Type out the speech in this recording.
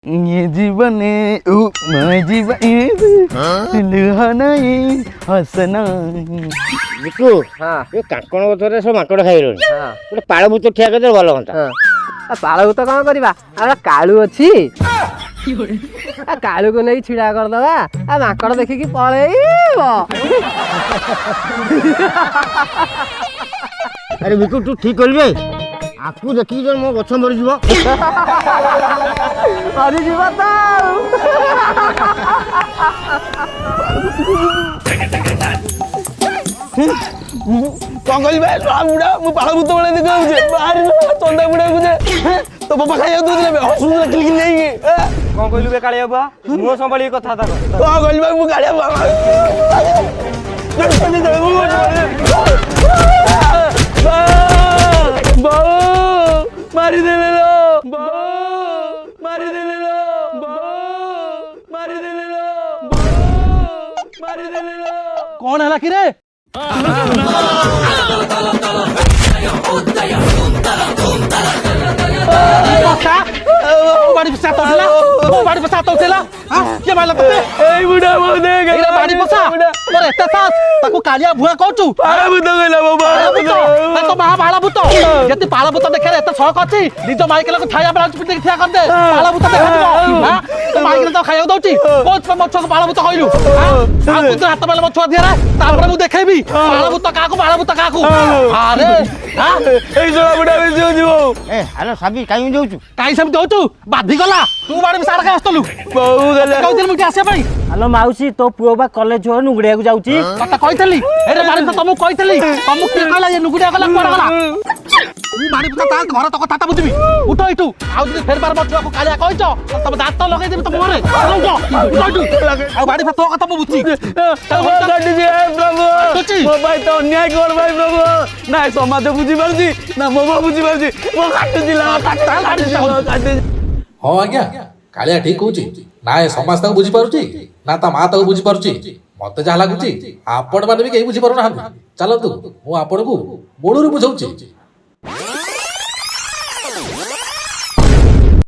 ये जीवन लुहाना हसना ବିକୁ ଏ କାଙ୍କଣ ଗଛରେ ସବୁ ମାଙ୍କଡ ଖାଇଲେଣି ଗୋଟେ ପାଳ ବୁତ ଠିଆ କରିଦେଲେ ଭଲ ହୁଅନ୍ତା। ପାଳକୁ ତ କଣ କରିବା ଆମର କାଳୁ ଅଛି କାଳୁକୁ ନେଇ ଛିଡା କରିଦବା ଆଉ ମାଙ୍କଡ ଦେଖିକି ପଳେଇବ। ଆରେ ବିକୁ ତୁ ଠିକ କରିବେ ଆକୁ ଦେଖିକି ଜଣ ମୋ ଗଛ ମରିଯିବ। ମରିଯିବ ତ କଣ କରିବେ ବୁଢା ମୁଁ ପାଳ ଭୂତ ଭଳିଆ ଦେଖାଉଛି ବାହାରି ଚନ୍ଦା ବୁଢାକୁ ଯେ ତୋ ବାପା ଖାଇବାକୁ ଦଉଥିଲେ ହସୁଥିଲେ କିଲିକି ନେଇକି କଣ କହିଲୁ ବେ କାଳିଆ ବୁଆ ମୁହଁ ସମ୍ଭାଳିକି କଥାବାର୍ତ୍ତା କର। କଣ କହିଲି ମୁଁ କାଳିଆ ବୋଉ ମାରିଦେଲେ ଲୋ ବୋଉ ମାରିଦେଲେ ଲୋ ବୋଉ ମାରିଦେଲେ ଲୋ ବୋଉ ମାରିଦେଲେ ଲୋ କଣ ହେଲା କି ରେ? बाड़ी पसा तो उठला बाड़ी पसा तो उठला के मारला तते एई बुढा मो दे गई बाड़ी पसा तोरे एते सास ताको कालिया भुआ कहचू पाळा भूत गइला बाबा तो महा पाळा भूत जति पाळा भूत देखे एते छक अछि निज माइकेला को थाया ब्लाउज पिट थिया कर दे पाळा भूत देखा हां तो माइकेला तो खाइयो दउची कोच पे मछो पाळा भूत कहलू हां आ तू हाथ माले मछो दिया रे तापर मु देखेबी पाळा भूत काको अरे हां एई जोड़ा बुढा बे जीवो ଏ ହାଲୋ ସାବି କାଇଁ ଯାଉଛୁ? काई सब दउचू बाधी गला तू बाड़ी में सारा का हस्तलु बहु गले कहतिल मुठी आसे भाई हेलो माउसी तो पुओ बा कॉलेज हो नुगड़िया को जाउची कता कहतली एरे बाड़ी में तमु कहतली तमु के कहला जे नुगुडिया गला कोड गला तू बाड़ी में ता घर तो कथा बुझबी उठो इठू आउ जे फेर बार मठुआ को कालिया कहचो तब दांत लगे देबी त मोरे उठो इठू आ बाड़ी में तो कथा बुझी गाडी जे प्रभु मो भाई तो अन्याय कर भाई प्रभु ना समाज बुझी पारजी ना मो बुझी पारजी मो काट दिला काट हाँ आज्ञा कालिया ठीक कहूँ ना ए समाज तक बुझी पारुची ना ता माँ तक बुझी पारुची मत जहाँ लगुच आपण मैंने भी कहीं बुझी पारु ना चलतु मु आपण को मूलरू बुझाऊँ।